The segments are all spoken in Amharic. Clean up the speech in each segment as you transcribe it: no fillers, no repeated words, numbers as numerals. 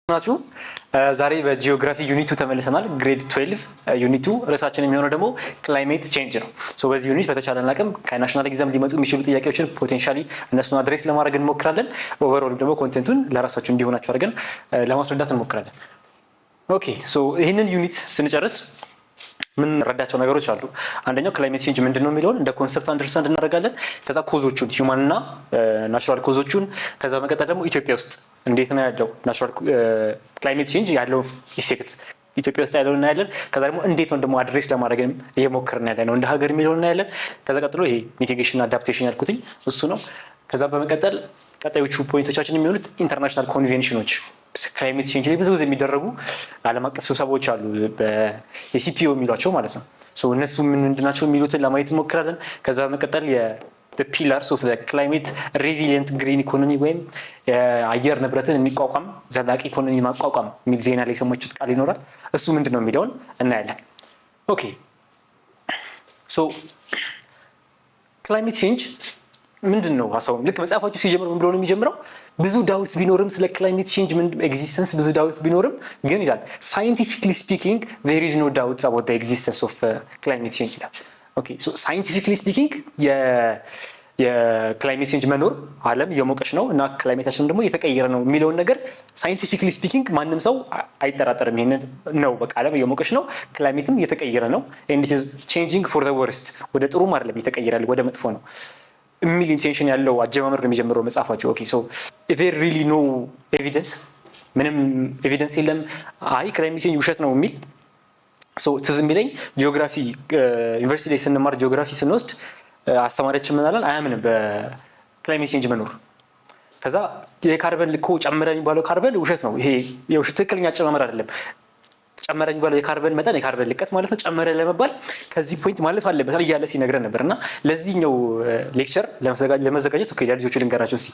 ናችሁ ዛሬ በጂኦግራፊ ዩኒቱ ተመልሰናል። ግሬድ 12 ዩኒቱ ርዕሳችን የሚሆነው ደግሞ ክላይሜት ቼንጅ ነው። ሶ በዚህ ዩኒት በተቻለን አቅም ከናሽናል ኤግዛም ሊመጡ የሚችሉ ጥያቄዎችን ፖቴንሻሊ እነሱን አድሬስ ለማድረግ እንሞክራለን። ኦቨርኦል ደግሞ ኮንቴንቱን ለራሳችሁ እንዲሆናችሁ አድርገን ለማስረዳት እንሞክራለን። ኦኬ ሶ ይህንን ዩኒት ስንጨርስ ምን ረዳቸው ነገሮች አሉ። አንደኛው ክላይሜት ቼንጅ ምንድነው የሚለውን እንደ ኮንሰፕት አንደርስታንድ እናደርጋለን። ከዛ ኮዞቹን ሂውማን እና ናቹራል ኮዞቹን፣ ከዛ በመቀጠል ደግሞ ኢትዮጵያ ውስጥ እንዴት ነው ያለው ናቹራል ክላይሜት ቼንጅ ያለው ኢፌክት ኢትዮጵያ ውስጥ ያለው እናያለን። ከዛ ደግሞ እንዴት ነው ደግሞ አድሬስ ለማድረግም እየሞከርን ያለ ነው እንደ ሀገር የሚለውን እናያለን። ከዛ ቀጥሎ ይሄ ሚቲጌሽን አዳፕቴሽን ያልኩትኝ እሱ ነው። ከዛ በመቀጠል ቀጣዮቹ ፖይንቶቻችን የሚሆኑት ኢንተርናሽናል ኮንቬንሽኖች ክላይሜት ቼንጅ ላይ ብዙ ጊዜ የሚደረጉ ዓለም አቀፍ ስብሰባዎች አሉ የሲፒኦ የሚሏቸው ማለት ነው። እነሱ ምንድናቸው የሚሉትን ለማየት እንሞክራለን። ከዛ በመቀጠል ፒላርስ ኦፍ ክላይሜት ሬዚሊየንት ግሪን ኢኮኖሚ ወይም የአየር ንብረትን የሚቋቋም ዘላቂ ኢኮኖሚ ማቋቋም የሚል ዜና ላይ የሰማችሁት ቃል ይኖራል። እሱ ምንድን ነው የሚለውን እናያለን። ኦኬ ሶ ክላይሜት ቼንጅ ምንድን ነው ሀሳቡም ልክ መጽሐፋችሁ ሲጀምር ምን ብሎ ነው የሚጀምረው? ብዙ ዳውት ቢኖርም ስለ ክላይሜት ቼንጅ ኤግዚስተንስ ብዙ ዳውት ቢኖርም ግን ይላል ሳይንቲፊክሊ ስፒኪንግ ዜር ኢዝ ኖ ዳውት አባውት ዘ ኤግዚስተንስ ኦፍ ክላይሜት ቼንጅ ይላል። ኦኬ ሶ ሳይንቲፊክሊ ስፒኪንግ የክላይሜት ቼንጅ መኖር ዓለም እየሞቀች ነው እና ክላይሜታችን ደግሞ እየተቀየረ ነው የሚለውን ነገር ሳይንቲፊክሊ ስፒኪንግ ማንም ሰው አይጠራጠርም። ይሄንን ነው በቃ ዓለም እየሞቀች ነው፣ ክላይሜትም እየተቀየረ ነው and it is changing for the worst ወደ ጥሩም አይደለም እየተቀየረ ያለው ወደ መጥፎ ነው የሚል ኢንቴንሽን ያለው አጀማመር ነው የሚጀምረው መጽሐፋቸው። ኦኬ ሶ there really no evidence ምንም ኤቪደንስ የለም አይ ክላይሜት ቼንጅ ውሸት ነው የሚል ሶ ትዝ የሚለኝ ጂኦግራፊ ዩኒቨርሲቲ ላይ ስንማር ጂኦግራፊ ስንወስድ አስተማሪያችን ምን አለን? አያምንም በክላይሜት ቼንጅ መኖር። ከዛ የካርበን ልኮ ጨመረ የሚባለው ካርበን ውሸት ነው፣ ይሄ የውሸት ትክክለኛ አጨማመር አይደለም። ጨመረ የሚባለው የካርበን መጠን የካርበን ልቀት ማለት ነው። ጨመረ ለመባል ከዚህ ፖይንት ማለፍ አለበት እያለ ሲነግረን ነበር። እና ለዚህኛው ሌክቸር ለመዘጋጀት ልጆቹ ልንገራቸው እስኪ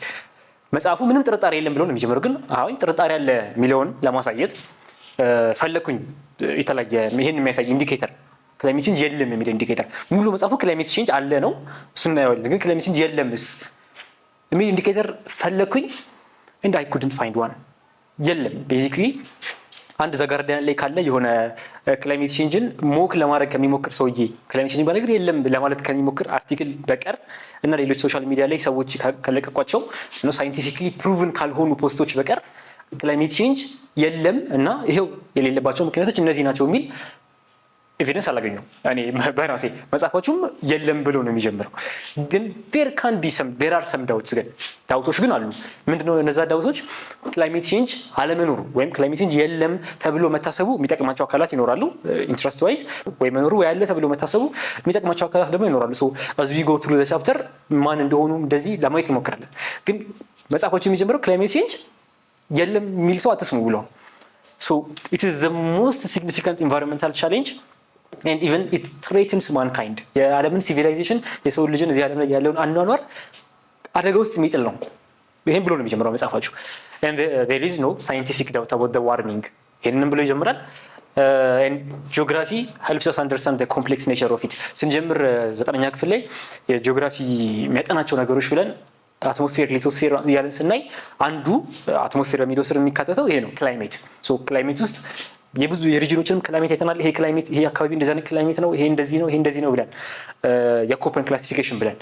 መጽሐፉ ምንም ጥርጣሬ የለም ብሎ ነው የሚጀምረው። ግን አሁን ጥርጣሬ አለ የሚለውን ለማሳየት ፈለኩኝ የተለያየ ይህን የሚያሳይ ኢንዲኬተር ክላይሜት ቼንጅ የለም የሚል ኢንዲኬተር። ሙሉ መጽሐፉ ክላይሜት ቼንጅ አለ ነው እሱ እናየዋለን። ግን ክላይሜት ቼንጅ የለምስ የሚል ኢንዲኬተር ፈለኩኝ and I couldn't find one የለም። ቤዚክሊ አንድ ዘጋርዲያን ላይ ካለ የሆነ ክላይሜት ቼንጅን ሞክ ለማድረግ ከሚሞክር ሰውዬ ክላይሜት ቼንጅ ባለግር የለም ለማለት ከሚሞክር አርቲክል በቀር እና ሌሎች ሶሻል ሚዲያ ላይ ሰዎች ከለቀቋቸው ነው ሳይንቲፊክሊ ፕሩቭን ካልሆኑ ፖስቶች በቀር ክላይሜት ቼንጅ የለም እና ይሄው የሌለባቸው ምክንያቶች እነዚህ ናቸው የሚል ኤቪደንስ አላገኘሁም እኔ በራሴ። መጽሐፋችሁም የለም ብሎ ነው የሚጀምረው። ግን there are some doubts ግን ዳውቶች ግን አሉ። ምንድነው እነዛ ዳውቶች? ክላይሜት ቼንጅ አለመኖሩ ወይም ክላይሜት ቼንጅ የለም ተብሎ መታሰቡ የሚጠቅማቸው አካላት ይኖራሉ ኢንትረስት ዋይዝ፣ ወይ መኖሩ ወይ ያለ ተብሎ መታሰቡ የሚጠቅማቸው አካላት ደግሞ ይኖራሉ። ሶ as we go through the chapter ማን እንደሆኑ እንደዚህ ለማየት እንሞክራለን። ግን መጽሐፋችሁ የሚጀምረው ክላይሜት ቼንጅ የለም የሚል ሰው አትስሙ ብሎ so it is the most significant environmental challenge and even it threatens mankind የዓለምን ሲቪላይዜሽን የሰው ልጅን እዚህ ዓለም ላይ ያለውን አኗኗር አደጋ ውስጥ የሚጥል ነው። ይሄን ብሎ ነው የሚጀምረው መጽሐፋችሁ። and there is no scientific doubt about the warming ይሄንን ብሎ ይጀምራል። and geography helps us understand the complex nature of it ስንጀምር 9ኛ ክፍል ላይ የጂኦግራፊ የሚያጠናቸው ነገሮች ብለን አትሞስፌር ሊቶስፌር ያለን ስናይ አንዱ አትሞስፌር የሚለው ስር የሚካተተው ይሄ ነው ክላይሜት። ሶ ክላይሜት ውስጥ የብዙ የሪጅኖችንም ክላይሜት አይተናል። ይሄ ክላይሜት ይሄ አካባቢ እንደዛ ነው ክላይሜት ነው፣ ይሄ እንደዚህ ነው፣ ይሄ እንደዚህ ነው ብለን የኮፐን ክላሲፊኬሽን ብለን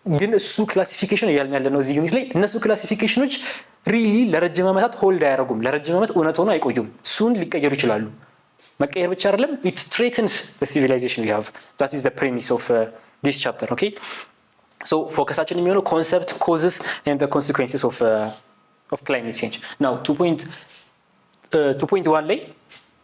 ግን እሱ ክላሲፊኬሽን እያልን ያለ ነው እዚህ ዩኒት ላይ። እነሱ ክላሲፊኬሽኖች ሪሊ ለረጅም ዓመታት ሆልድ አያደርጉም፣ ለረጅም ዓመት እውነት ሆኖ አይቆዩም። እሱን ሊቀየሩ ይችላሉ። መቀየር ብቻ አይደለም it threatens the civilization we have. that is the premise of this chapter. okay so ፎከሳችን የሚሆነው ኮንሰፕት ኮዝስ and the consequences of climate change. now 2.1 ላይ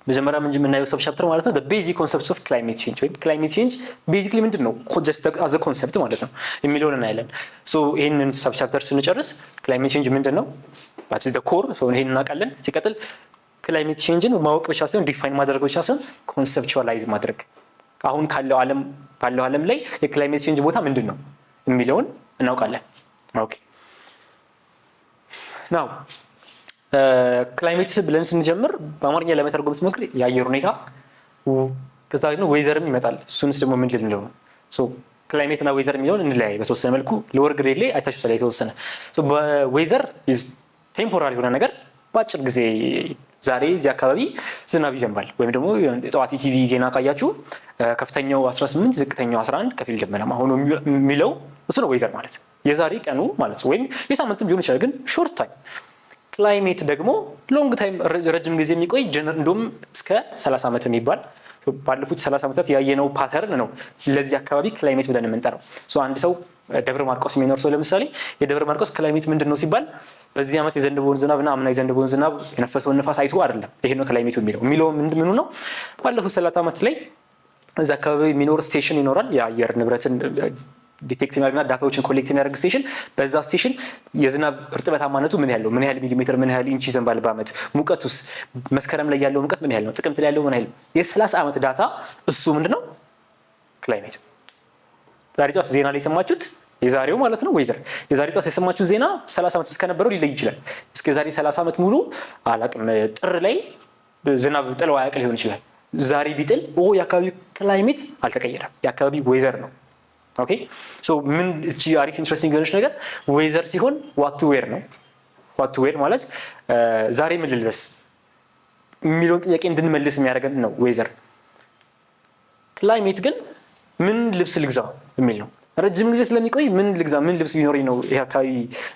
መጀመሪያ የምናየው ሰብ ቻፕተር ማለት ነው the basic concepts of climate change ወይም climate change basically ምንድን ነው just as a concept ማለት ነው የሚለውን እናያለን። so ይሄንን ሰብ ቻፕተር ስንጨርስ climate change ምንድን ነው that is the core so ይሄንን እናውቃለን። ሲቀጥል climate changeን ማወቅ ብቻ ሳይሆን ዲፋይን ማድረግ ብቻ ሳይሆን ኮንሰፕቹዋላይዝ ማድረግ አሁን ካለው ዓለም ላይ የክላይሜት ቼንጅ ቦታ ምንድን ነው የሚለውን እናውቃለን። ኦኬ ናው ክላይሜት ብለን ስንጀምር በአማርኛ ለመተርጎም ስሞክር የአየር ሁኔታ ከዛ ደግሞ ዌዘርም ይመጣል። እሱንስ ደግሞ ምን ልንለው ነው? ሶ ክላይሜት እና ዌዘር የሚለውን እንለያይ በተወሰነ መልኩ። ሎወር ግሬድ ላይ አይታችሁታል የተወሰነ። ሶ በዌዘር ኢዝ ቴምፖራሪ የሆነ ነገር በአጭር ጊዜ ዛሬ እዚህ አካባቢ ዝናብ ይዘንባል ወይም ደግሞ ጠዋት ቲቪ ዜና ካያችሁ ከፍተኛው 18 ዝቅተኛው 11 ከፊል ደመናማ ሆኖ የሚለው እሱ ነው ዌዘር ማለት የዛሬ ቀኑ ማለት ነው። ወይም የሳምንትም ሊሆን ይችላል ግን ሾርት ታይም። ክላይሜት ደግሞ ሎንግ ታይም ረጅም ጊዜ የሚቆይ እንደውም እስከ 30 ዓመት የሚባል ባለፉት 30 ዓመታት ያየነው ፓተርን ነው ለዚህ አካባቢ ክላይሜት ብለን የምንጠራው። አንድ ሰው ደብረ ማርቆስ የሚኖር ሰው ለምሳሌ የደብረ ማርቆስ ክላይሜት ምንድን ነው ሲባል በዚህ ዓመት የዘነበውን ዝናብና አምና የዘነበውን ዝናብ የነፈሰውን ንፋስ አይቶ አይደለም ይሄ ነው ክላይሜቱ የሚለው ምኑ ነው። ባለፉት 30 ዓመት ላይ እዛ አካባቢ የሚኖር ስቴሽን ይኖራል የአየር ንብረትን ዲቴክት የሚያደርግና ዳታዎችን ኮሌክት የሚያደርግ ስቴሽን። በዛ ስቴሽን የዝናብ እርጥበታማነቱ ምን ያህል ነው፣ ምን ያህል ሚሊሜትር፣ ምን ያህል ኢንች ይዘንባል በዓመት፣ ሙቀቱስ መስከረም ላይ ያለው ሙቀት ምን ያህል ነው፣ ጥቅምት ላይ ያለው ምን ያህል ነው፣ የ30 ዓመት ዳታ እሱ ምንድነው ክላይሜት። ዛሬ ጠዋት ዜና ላይ የሰማችሁት የዛሬው ማለት ነው ዌዘር የዛሬ ጠዋት የሰማችሁት ዜና 30 ዓመት ውስጥ ከነበረው ሊለይ ይችላል። እስከ ዛሬ 30 ዓመት ሙሉ አላቅም ጥር ላይ ዝናብ ጥለው አያውቅ ሊሆን ይችላል። ዛሬ ቢጥል የአካባቢው ክላይሜት አልተቀየረም፣ የአካባቢው ዌዘር ነው። ኦኬ ሶ ምን እቺ አሪፍ ኢንትረስቲንግ የሆነች ነገር ዌዘር ሲሆን ዋት ቱ ዌር ነው። ዋት ቱ ዌር ማለት ዛሬ ምን ልልበስ የሚለውን ጥያቄ እንድንመልስ የሚያደርገን ነው ዌዘር። ክላይሜት ግን ምን ልብስ ልግዛ የሚል ነው። ረጅም ጊዜ ስለሚቆይ ምን ልግዛ፣ ምን ልብስ ቢኖረኝ ነው ይሄ አካባቢ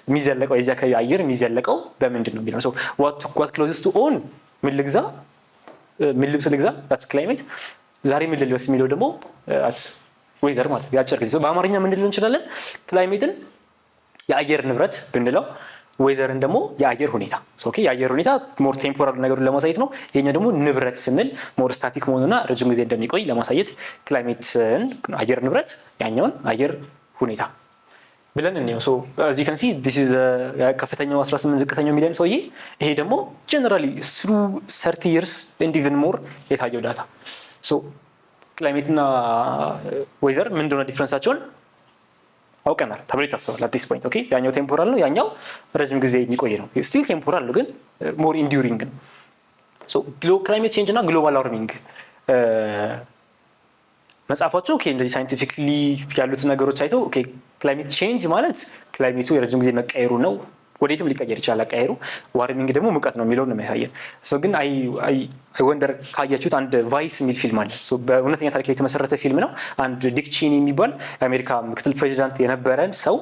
የሚዘለቀው፣ የዚህ አካባቢ አየር የሚዘለቀው በምንድን ነው የሚለው። ሶ ዋት ክሎዝስ ቱ ኦን ምን ልግዛ፣ ምን ልብስ ልግዛ that's ክላይሜት። ዛሬ ምን ልልበስ የሚለው ደግሞ ዌዘር ማለት ያጭር ጊዜ። በአማርኛ ምን ልንለው እንችላለን? ክላይሜትን የአየር ንብረት ብንለው፣ ዌዘርን ደግሞ የአየር ሁኔታ። ኦኬ የአየር ሁኔታ ሞር ቴምፖራል ነገሩን ለማሳየት ነው። የኛ ደግሞ ንብረት ስንል ሞር ስታቲክ መሆኑና ረጅም ጊዜ እንደሚቆይ ለማሳየት ክላይሜትን አየር ንብረት፣ ያኛውን አየር ሁኔታ ብለን እንየው። ሶ as you can see this is ከፍተኛው 18 ዝቅተኛው ሚሊዮን ሰውዬ፣ ይሄ ደግሞ ጀነራሊ through 30 years and even more የታየው ዳታ። ሶ ክላይሜት እና ዌዘር ምን እንደሆነ ዲፍረንሳቸውን አውቀናል ተብሎ ይታሰባል at this point። ኦኬ ያኛው ቴምፖራል ነው፣ ያኛው ረጅም ጊዜ የሚቆይ ነው። ስቲል ቴምፖራል ነው ግን ሞር ኢንዱሪንግ ነው። ሶ ክላይሜት ቼንጅ እና ግሎባል ዋርሚንግ መጽሐፋቸው ኦኬ እንደዚህ ሳይንቲፊክሊ ያሉት ነገሮች አይተው ኦኬ ክላይሜት ቼንጅ ማለት ክላይሜቱ የረጅም ጊዜ መቀየሩ ነው፣ ወዴትም ሊቀየር ይችላል አቀየሩ። ዋርሚንግ ደግሞ ሙቀት ነው የሚለውን ነው የሚያሳየን። ግን አይ ወንደር ካያችሁት አንድ ቫይስ የሚል ፊልም አለ። በእውነተኛ ታሪክ ላይ የተመሰረተ ፊልም ነው። አንድ ዲክ ቼኒ የሚባል የአሜሪካ ምክትል ፕሬዚዳንት የነበረን ሰው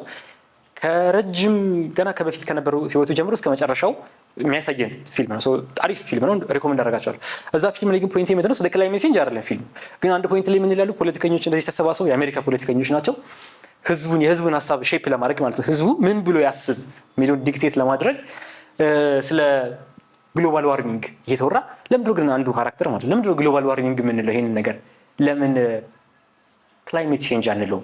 ከረጅም ገና ከበፊት ከነበረው ህይወቱ ጀምሮ እስከ መጨረሻው የሚያሳየን ፊልም ነው። አሪፍ ፊልም ነው፣ ሪኮመንድ አደርጋቸዋለሁ። እዛ ፊልም ላይ ግን ፖይንት ምንድነው? ስለ ክላይሜት ቼንጅ አይደለም ፊልም። ግን አንድ ፖይንት ላይ ምን ይላሉ ፖለቲከኞች እንደዚህ ተሰባስበው፣ የአሜሪካ ፖለቲከኞች ናቸው፣ የህዝቡን ሀሳብ ሼፕ ለማድረግ ማለት ነው። ህዝቡ ምን ብሎ ያስብ የሚለውን ዲክቴት ለማድረግ ስለ ግሎባል ዋርሚንግ እየተወራ ለምንድነው ግን አንዱ ካራክተር ማለት ለምንድነው ግሎባል ዋርሚንግ የምንለው? ይሄንን ነገር ለምን ክላይሜት ቼንጅ አንለውም?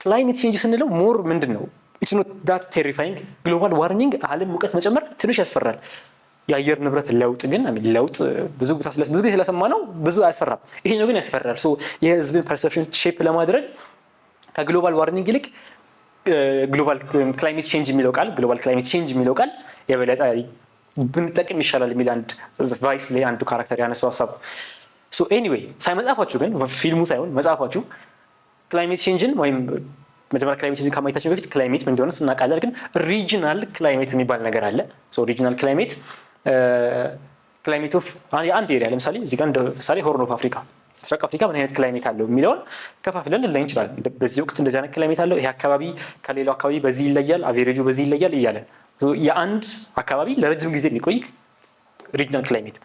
ክላይሜት ቼንጅ ስንለው ሞር ምንድን ነው ኢትስ ኖት ዳት ቴሪፋይንግ። ግሎባል ዋርሚንግ ዓለም ሙቀት መጨመር ትንሽ ያስፈራል። የአየር ንብረት ለውጥ ግን ለውጥ ብዙ ጊዜ ስለሰማ ነው ብዙ አያስፈራም። ይሄኛው ግን ያስፈራል። የህዝብን ፐርሰፕሽን ሼፕ ለማድረግ ከግሎባል ዋርሚንግ ይልቅ ግሎባል ክላይሜት ቼንጅ የሚለው ቃል ግሎባል ክላይሜት ቼንጅ የሚለው ቃል የበለጠ ብንጠቅም ይሻላል የሚል አንድ ቫይስ ላይ አንዱ ካራክተር ያነሳው ሀሳብ። ኤኒዌይ መጽሐፋችሁ ግን ፊልሙ ሳይሆን መጽሐፋችሁ ክላይሜት ቼንጅን ወይም መጀመሪያ ክላይሜት ቼንጅን ከማየታችን በፊት ክላይሜት ምን እንደሆነ ስናቃለን ግን ሪጂናል ክላይሜት የሚባል ነገር አለ። ሪጂናል ክላይሜት ክላይሜት ኦፍ አንድ ኤሪያ ለምሳሌ እዚህ ጋር ምሳሌ ሆርን ኦፍ አፍሪካ ምስራቅ አፍሪካ ምን አይነት ክላይሜት አለው የሚለውን ከፋፍለን ልናይ እንችላለን። በዚህ ወቅት እንደዚህ አይነት ክላይሜት አለው፣ ይሄ አካባቢ ከሌላው አካባቢ በዚህ ይለያል፣ አቬሬጁ በዚህ ይለያል እያለን የአንድ አካባቢ ለረጅም ጊዜ የሚቆይ ሪጂናል ክላይሜት።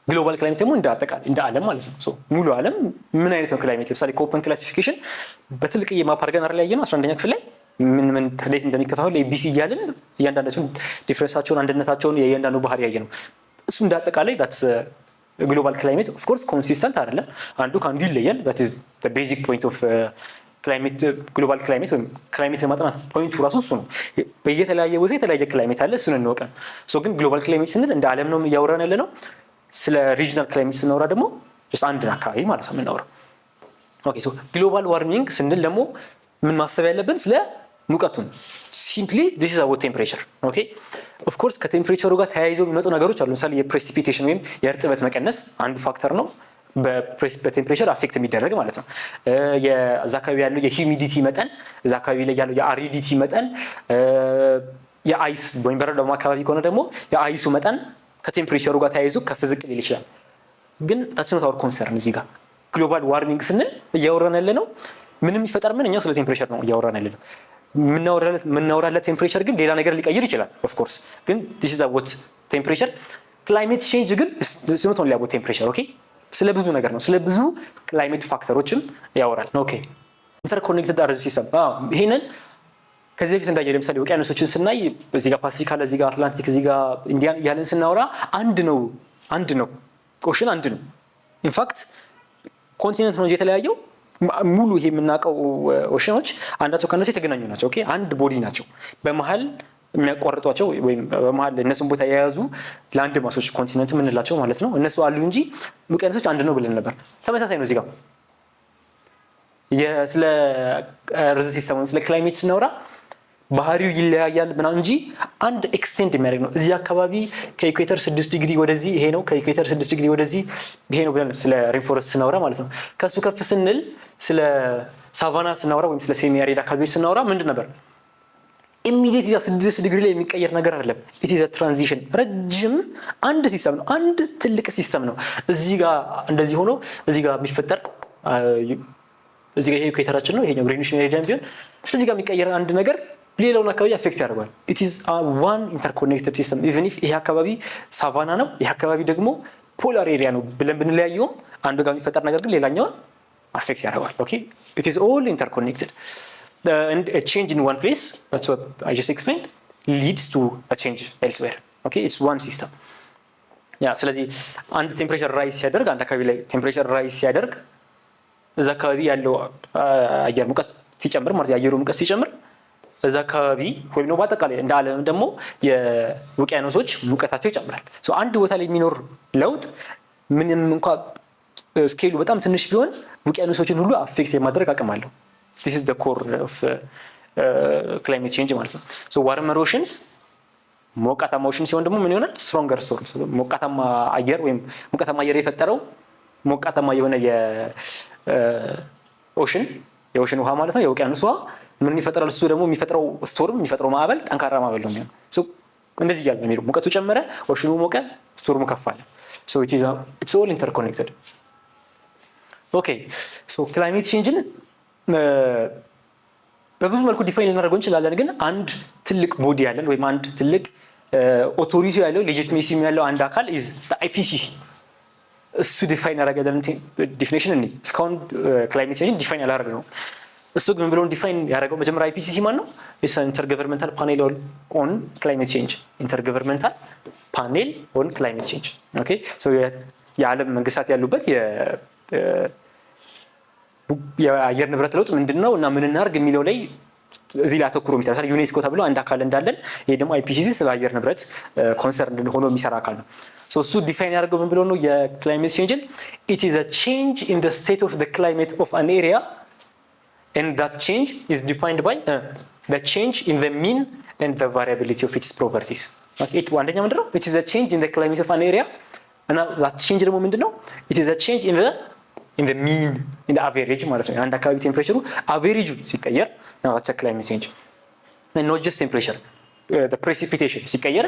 ግሎባል ክላይሜት ደግሞ እንደ አጠቃላይ እንደ ዓለም ማለት ነው። ሙሉ ዓለም ምን አይነት ነው ክላይሜት? ለምሳሌ ኮፐን ክላሲፊኬሽን በትልቅ የማፕ አድርገን አይደል ያየነው 11ኛ ክፍል ላይ ምን እንዴት እንደሚከፋፈል ኤቢሲ እያልን እያንዳንዳቸውን ዲፍረንሳቸውን አንድነታቸውን የእያንዳንዱ ባህሪ ያየነው እሱ እንደ አጠቃላይ ግሎባል ክላይሜት ኦፍ ኮርስ ኮንሲስተንት አይደለም፣ አንዱ ከአንዱ ይለያል። that is the basic point of ክላይሜት ግሎባል ክላይሜት ወይም ክላይሜት ለማጥናት ፖይንቱ ራሱ እሱ ነው። በየተለያየ ቦታ የተለያየ ክላይሜት አለ፣ እሱን እንወቀን። ግን ግሎባል ክላይሜት ስንል እንደ ዓለም ነው እያወራን ያለ ነው። ስለ ሪጂናል ክላይሜት ስናወራ ደግሞ አንድን አካባቢ ማለት ነው የምናወራው። ኦኬ ግሎባል ዋርሚንግ ስንል ደግሞ ምን ማሰብ ያለብን ስለ ሙቀቱን ሲምፕሊ this is our temperature። ኦኬ ኦፍ ኮርስ ከቴምፕሬቸሩ ጋር ተያይዘው የሚመጡ ነገሮች አሉ። ለምሳሌ የፕሬሲፒቴሽን ወይም የእርጥበት መቀነስ አንዱ ፋክተር ነው፣ በቴምፕሬቸር አፌክት የሚደረግ ማለት ነው። እዛ አካባቢ ያለው የሂዩሚዲቲ መጠን፣ እዛ አካባቢ ላይ ያለው የአሪዲቲ መጠን፣ የአይስ ወይም በረዶማ አካባቢ ከሆነ ደግሞ የአይሱ መጠን ከቴምፕሬቸሩ ጋር ተያይዞ ከፍ ዝቅ ሊል ይችላል። ግን ታች ነው ታወር ኮንሰርን እዚህ ጋር ግሎባል ዋርሚንግ ስንል እያወራን ያለ ነው ምንም ይፈጠር ምን እኛ ስለ ቴምፕሬቸር ነው እያወራን ያለ ነው። የምናወራለት ቴምፕሬቸር ግን ሌላ ነገር ሊቀይር ይችላል ኦፍ ኮርስ። ግን this is about temperature climate change ግን it's not only about temperature ኦኬ ስለ ብዙ ነገር ነው ስለ ብዙ ክላይሜት ፋክተሮችም ያወራል። ኦኬ ኢንተርኮኔክትድ አርዝ ሲስተም ይሄንን ከዚህ በፊት እንዳየ ለምሳሌ ውቅያኖሶችን ስናይ እዚህ ጋር ፓሲፊክ አለ እዚህ ጋር አትላንቲክ እዚህ ጋር ኢንዲያን ያለን ስናወራ አንድ ነው ኦሽን አንድ ነው። ኢንፋክት ኮንቲኔንት ነው የተለያየው ሙሉ ይሄ የምናውቀው ኦሽኖች አንዳቸው ከነሱ የተገናኙ ናቸው። ኦኬ አንድ ቦዲ ናቸው። በመሃል የሚያቋርጧቸው ወይም በመሃል እነሱን ቦታ የያዙ ላንድ ማሶች ኮንቲኔንት የምንላቸው ማለት ነው እነሱ አሉ እንጂ ውቅያኖሶች አንድ ነው ብለን ነበር። ተመሳሳይ ነው እዚህ ጋር ስለ ርዝ ሲስተም ስለ ክላይሜት ስናወራ ባህሪው ይለያያል ምናምን እንጂ አንድ ኤክስቴንድ የሚያደርግ ነው። እዚህ አካባቢ ከኢኩዌተር 6 ዲግሪ ወደዚህ ይሄ ነው ከኢኩዌተር 6 ዲግሪ ወደዚህ ይሄ ነው ብለን ስለ ሬንፎረስት ስናወራ ማለት ነው። ከሱ ከፍ ስንል ስለ ሳቫና ስናወራ ወይም ስለ ሴሚ አሪድ አካባቢዎች ስናወራ ምንድን ነበር ኢሚዲየትሊ 6 ዲግሪ ላይ የሚቀየር ነገር አይደለም። ኢት ኢዝ አ ትራንዚሽን ረጅም አንድ ሲስተም ነው አንድ ትልቅ ሲስተም ነው። እዚህ ጋር እንደዚህ ሆኖ እዚህ ጋር የሚፈጠር እዚህ ጋር ይሄ ኢኩዌተራችን ነው ይሄኛው ግሪኒሽ ሜሪዲያን ቢሆን እዚህ ጋር የሚቀየር አንድ ነገር ሌላውን አካባቢ አፌክት ያደርጋል። ኢት ኢዝ ዋን ኢንተርኮኔክትድ ሲስተም ኢቭን ኢፍ ይሄ አካባቢ ሳቫና ነው ይሄ አካባቢ ደግሞ ፖላር ኤሪያ ነው ብለን ብንለያየውም አንዱ ጋር የሚፈጠር ነገር ግን ሌላኛውን አፌክት ያደርጋል። ኦኬ ኢት ኢዝ ኦል ኢንተርኮኔክትድ and a change in one place that's what I just explained leads to a change elsewhere. Okay it's one system. ስለዚህ አንድ ቴምፕሬቸር ራይዝ ሲያደርግ አንድ አካባቢ ላይ ቴምፕሬቸር ራይዝ ሲያደርግ እዛ አካባቢ ያለው አየር ሙቀት ሲጨምር ማለት የአየሩ ሙቀት ሲጨምር እዛ አካባቢ ወይም ነው በአጠቃላይ እንደ ዓለም ደግሞ የውቅያኖሶች ሙቀታቸው ይጨምራል። አንድ ቦታ ላይ የሚኖር ለውጥ ምንም እንኳን ስኬሉ በጣም ትንሽ ቢሆን ውቅያኖሶችን ሁሉ አፌክት የማድረግ አቅም አለው። This is the core of climate change ማለት ነው። warmer oceans ሞቃታማ ኦሽን ሲሆን ደግሞ ምን ይሆናል stronger storms ሞቃታማ አየር ወይም ሞቃታማ አየር የፈጠረው ሞቃታማ የሆነ የኦሽን ውሃ ማለት ነው የውቅያኖስ ውሃ ምን ይፈጠራል እሱ ደግሞ የሚፈጥረው ስቶርም የሚፈጥረው ማዕበል ጠንካራ ማዕበል ነው የሚሆነው። እንደዚህ እያለ ነው የሚሄደው ሙቀቱ ጨመረ ኦሽኑ ሞቀ ስቶርሙ ከፍ አለ። it's all interconnected. okay so climate change በብዙ መልኩ ዲፋይን ልናደርገው እንችላለን። ግን አንድ ትልቅ ቦዲ ያለን ወይም አንድ ትልቅ ኦቶሪቲ ያለው ሌጂቲሜሲ ያለው አንድ አካል ኢዝ አይፒሲሲ እሱ ዲፋይን ያደረገልን ዲፊኒሽን እኔ እስካሁን ክላይሜት ቼንጅ ዲፋይን ያላደረገ ነው። እሱ ግን ብሎን ዲፋይን ያደረገው መጀመሪያ አይፒሲሲ ማን ነው? ኢንተርገቨርንመንታል ፓኔል ኦን ክላይሜት ቼንጅ ኢንተርገቨርንመንታል ፓኔል ኦን ክላይሜት ቼንጅ። ኦኬ ሶ የዓለም መንግስታት ያሉበት የአየር ንብረት ለውጥ ምንድነው እና ምን እናርግ የሚለው ላይ እዚህ ላይ አተኩሮ የሚሰራ ዩኔስኮ ተብሎ አንድ አካል እንዳለን ይሄ ደግሞ አይፒሲሲ ስለ አየር ንብረት ኮንሰርን ሆኖ የሚሰራ አካል ነው። እሱ ዲፋይን ያደርገው ምን ብሎ ነው የክላይሜት ቼንጅን it is a change in the state of the climate of an area and that change is defined by the change in the mean and the variability of its properties. okay አንደኛ ምንድነው it is a change in the climate of an area እና that change ደግሞ ምንድነው it is a change in the mean in the average ማለት ነው። አንድ አካባቢ ቴምፕሬቸሩ አቨሬጁ ሲቀየር ነው that's a climate change and not just temperature the precipitation ሲቀየር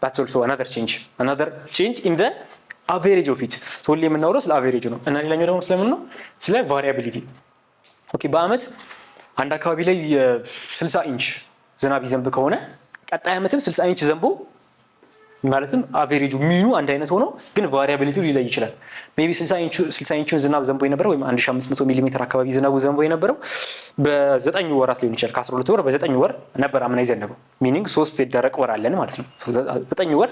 that's also another change in the average of it. so ሁሌ የምናወራው ስለ አቨሬጁ ነው እና ሌላኛው ደግሞ ስለምን ነው ስለ ቫሪያቢሊቲ። ኦኬ በአመት አንድ አካባቢ ላይ 60 ኢንች ዝናብ ይዘንብ ከሆነ ቀጣይ አመትም 60 ኢንች ዘንቦ ማለትም አቨሬጁ ሚኑ አንድ አይነት ሆኖ ግን ቫሪያቢሊቲው ሊለይ ይችላል። ሜቢ 60 ኢንቹን ዝናብ ዘንቦ የነበረው ወይም 1500 ሚሊ ሜትር አካባቢ ዝናቡ ዘንቦ የነበረው በ9 ወራት ሊሆን ይችላል። ከ12 ወር በ9 ወር ነበር አምና የዘነበው ሚኒንግ 3 የደረቅ ወር አለን ማለት ነው። 9 ወር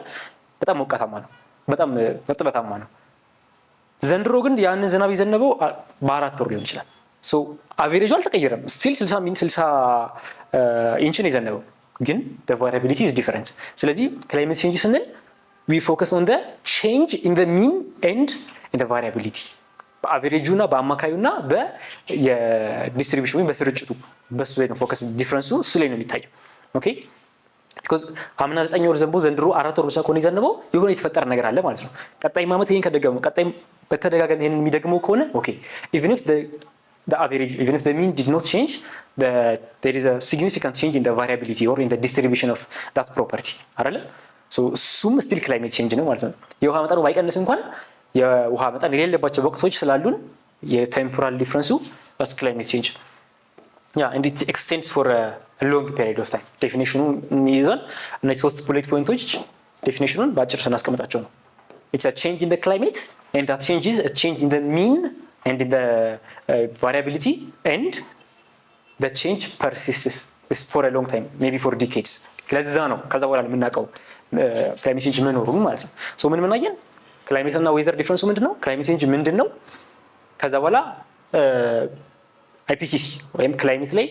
በጣም ሞቃታማ ነው፣ በጣም እርጥበታማ ነው። ዘንድሮ ግን ያንን ዝናብ የዘነበው በ4 ወር ሊሆን ይችላል። ሶ አቨሬጁ አልተቀየረም። ስቲል 60 ኢንችን የዘነበው ግን the variability is different. ስለዚህ climate change ስንል we focus on the change in the mean and in the variability በአቨሬጁና በአማካዩና በዲስትሪቢዩሽኑ ወይም በስርጭቱ በሱ ላይ ነው ፎከስ ዲፈረንሱ እሱ ላይ ነው የሚታየው። ኦኬ because አምና 9 ወር ዘንቦ ዘንድሮ 4 ወር ብቻ ከሆነ የዘነበው የሆነ የተፈጠረ ነገር አለ ማለት ነው። ቀጣይ ዓመት ይሄን ከደገመው ቀጣይ በተደጋጋሚ ይሄን የሚደግመው ከሆነ ኦኬ even if the average, even if the mean did not change, there is a significant change in the variability or in the distribution of that property አይደለ? እሱም ስቲል ክላይሜት ቼንጅ ነው ማለት ነው። የውሃ መጠኑ ባይቀንስ እንኳን የውሃ መጠን የሌለባቸው ወቅቶች ስላሉን የቴምፖራል ዲፍረንሱ that's climate change. Yeah, and it extends for a long period of time. ዴፊኒሽኑ ይዘን እነዚህ ሶስት ቡሌት ፖይንቶች ዴፊኒሽኑን በአጭር ስናስቀምጣቸው ነው። It's a change in the climate and that change is a change in the mean and in the variability and the change persists for a long time, maybe for decades. ለዛ ነው ከዛ በኋላ የምናውቀው ክላይሜት ቼንጅ መኖሩን ማለት ነው። ምን አየን? ክላይሜት እና ዌዘር ዲፍረንሱ ምንድነው? ክላይሜት ቼንጅ ምንድነው? ከዛ በኋላ IPCC ወይም ክላይሜት ላይ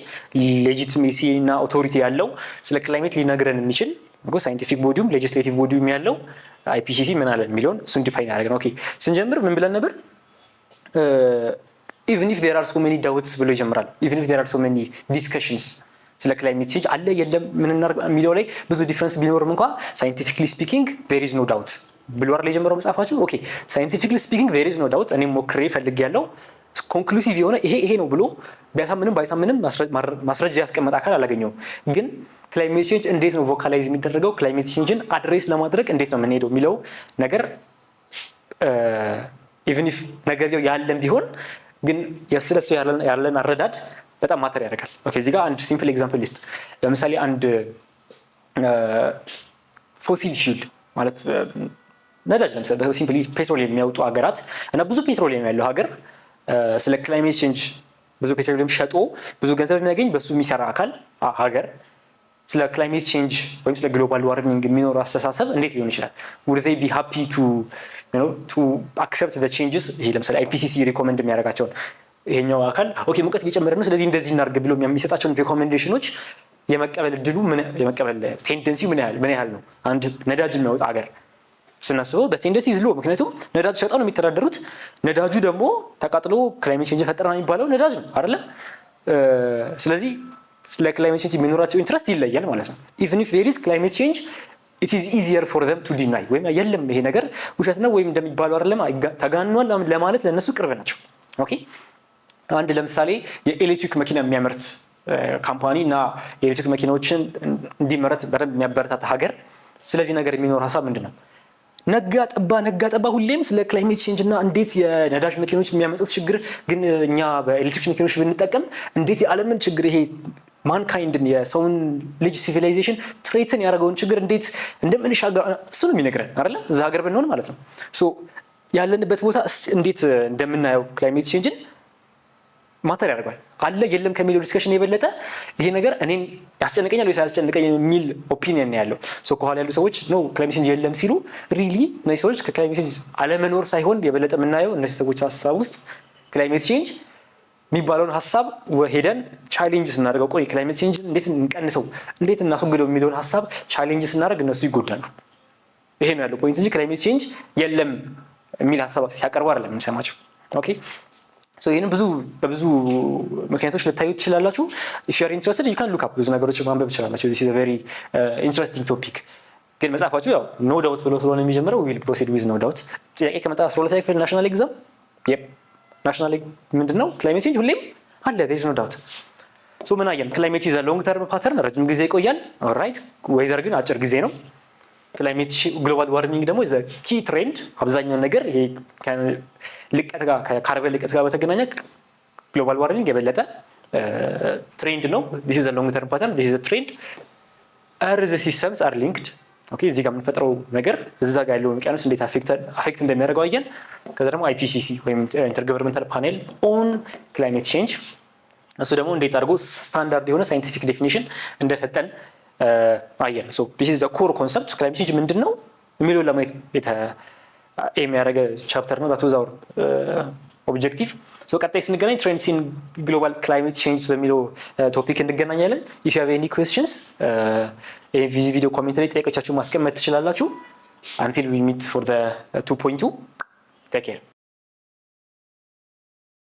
ሌጂቲሜሲ እና ኦቶሪቲ ያለው ስለ ክላይሜት ሊነግረን የሚችል ሳይንቲፊክ ቦዲውም ሌጂስሌቲቭ ቦዲውም ያለው IPCC ምን አለ የሚለውን እሱን ዲፋይን ያደርገን። ኦኬ ስንጀምር ምን ብለን ነበር? even if there are so many doubts ብሎ ይጀምራል። even if there are so many discussions ስለ ክላይሜት ቼንጅ አለ የለም ምን እናርግ የሚለው ላይ ብዙ ዲፍረንስ ቢኖርም እንኳን ሳይንቲፊክሊ ስፒኪንግ there is no doubt ብሎ አይደል የጀመረው መጽሐፋችሁ? ኦኬ ሳይንቲፊክሊ ስፒኪንግ there is no doubt እኔም ሞክሬ ፈልጌያለሁ ኮንክሉሲቭ የሆነ ይሄ ነው ብሎ ቢያሳምንም ባይሳምንም ማስረጃ ያስቀመጠ አካል አላገኘውም። ግን ክላይሜት ቼንጅ እንዴት ነው ቮካላይዝ የሚደረገው፣ ክላይሜት ቼንጅን አድሬስ ለማድረግ እንዴት ነው የምንሄደው የሚለው ነገር ኢቭን ኢፍ ነገርየው ያለን ቢሆን ግን ስለሱ ያለን አረዳድ በጣም ማተር ያደርጋል። ኦኬ እዚህ ጋር አንድ ሲምፕል ኤግዛምፕል ሊስት ለምሳሌ አንድ ፎሲል ፊውል ማለት ነዳጅ ለምሳሌ ሲምፕሊ ፔትሮሊየም የሚያወጡ ሀገራት እና ብዙ ፔትሮሊየም ያለው ሀገር ስለ ክላይሜት ቼንጅ ብዙ ፔትሮሊየም ሸጦ ብዙ ገንዘብ የሚያገኝ በሱ የሚሰራ አካል ሀገር ስለ ክላይሜት ቼንጅ ወይም ስለ ግሎባል ዋርሚንግ የሚኖረው አስተሳሰብ እንዴት ሊሆን ይችላል? would they be happy to accept the changes? ይሄ ለምሳሌ IPCC ሪኮመንድ የሚያደርጋቸውን ይሄኛው አካል ኦኬ ሙቀት እየጨመረ ነው ስለዚህ እንደዚህ እናርግ ብሎ የሚሰጣቸውን ሪኮመንዴሽኖች የመቀበል እድሉ የመቀበል ቴንደንሲው ምን ያህል ነው? አንድ ነዳጅ የሚያወጣ ሀገር ስናስበው በቴንደንሲ ይዝሉ ምክንያቱም ነዳጅ ሸጠው ነው የሚተዳደሩት። ነዳጁ ደግሞ ተቃጥሎ ክላይሜት ቼንጅ ፈጠረና የሚባለው ነዳጅ ነው አይደለ? ስለዚህ ስለ ክላይሜት ቼንጅ የሚኖራቸው ኢንትረስት ይለያል ማለት ነው። even if there is climate change it is easier for them to deny ወይም የለም ይሄ ነገር ውሸት ነው ወይም እንደሚባለው አይደለም ተጋኗል ለማለት ለነሱ ቅርብ ናቸው። ኦኬ አንድ ለምሳሌ የኤሌክትሪክ መኪና የሚያመርት ካምፓኒ እና የኤሌክትሪክ መኪናዎችን እንዲመረት በደንብ የሚያበረታታ ሀገር ስለዚህ ነገር የሚኖር ሀሳብ ምንድነው? ነጋ ጠባ ሁሌም ስለ ክላይሜት ቼንጅ እና እንዴት የነዳጅ መኪኖች የሚያመጡት ችግር ግን እኛ በኤሌክትሪክ መኪኖች ብንጠቀም እንዴት የዓለምን ችግር ይሄ ማንካይንድን የሰውን ልጅ ሲቪላይዜሽን ትሬትን ያደረገውን ችግር እንዴት እንደምንሻገር እሱ ነው የሚነግረን አይደለ? እዛ ሀገር ብንሆን ማለት ነው። ያለንበት ቦታ እንዴት እንደምናየው ክላይሜት ቼንጅን ማተር ያደርጋል። አለ የለም ከሚለው ዲስከሽን የበለጠ ይሄ ነገር እኔን ያስጨንቀኛል ወይ ሳያስጨንቀኝ የሚል ኦፒኒየን ያለው ከኋላ ያሉ ሰዎች ነው ክላይሜት ቼንጅ የለም ሲሉ ሪሊ እነዚህ ሰዎች ከክላይሜት ቼንጅ አለመኖር ሳይሆን የበለጠ የምናየው እነዚህ ሰዎች ሀሳብ ውስጥ ክላይሜት ቼንጅ የሚባለውን ሀሳብ ሄደን ቻሌንጅ ስናደርገው ቆይ ክላይሜት ቼንጅ እንዴት እንቀንሰው እንዴት እናስወግደው የሚለውን ሀሳብ ቻሌንጅ ስናደርግ እነሱ ይጎዳሉ። ይሄ ነው ያለው ፖይንት እንጂ ክላይሜት ቼንጅ የለም የሚል ሀሳብ ሲያቀርቡ አይደለም የምንሰማቸው። ኦኬ ይህንን በብዙ ምክንያቶች ልታዩ ትችላላችሁ። if you are interested you can look up ብዙ ነገሮች ማንበብ ትችላላችሁ። this is a very interesting topic ግን መጽሐፋችሁ ያው no doubt ብሎ ስለሆነ የሚጀምረው we will proceed with no doubt። ጥያቄ ከመጣ 12ኛ ክፍል ናሽናል ኤግዛም ናሽናል ምንድነው ክላይሜት ቼንጅ ሁሌም አለ there is no doubt። ምን አየን? ክላይሜት is a long term pattern ረጅም ጊዜ ይቆያል። ኦልራይት ዌዘር ግን አጭር ጊዜ ነው። ክላይሜት ግሎባል ዋርሚንግ ደግሞ is a key trend አብዛኛው ነገር ይሄ ልቀት ጋር ከካርበን ልቀት ጋር በተገናኘ ግሎባል ዋርሚንግ የበለጠ ትሬንድ ነው። this is a long term pattern this is a trend earth systems are linked ኦኬ እዚህ ጋር የምንፈጥረው ነገር እዛ ጋር ያለው ውቅያኖስ እንዴት አፌክት እንደሚያደርገው አየን። ከዛ ደግሞ IPCC ወይም ኢንተርገቨርንመንታል ፓኔል ኦን ክላይሜት ቼንጅ እሱ ደግሞ እንዴት አድርጎ ስታንዳርድ የሆነ ሳይንቲፊክ ዴፊኒሽን እንደሰጠን አየን። this is the core concept ክላይሜት ቼንጅ ምንድነው የሚለው ለማየት የሚያደርገ ቻፕተር ነው። that was our objective። ቀጣይ ስንገናኝ ትሬንድስ ኢን ግሎባል ክላይሜት ቼንጅ በሚለው ቶፒክ እንገናኛለን። if you have any questions this video ኮሜንት ላይ ጥያቄዎቻችሁን ማስቀመጥ ትችላላችሁ። until we meet for the 2.2 take care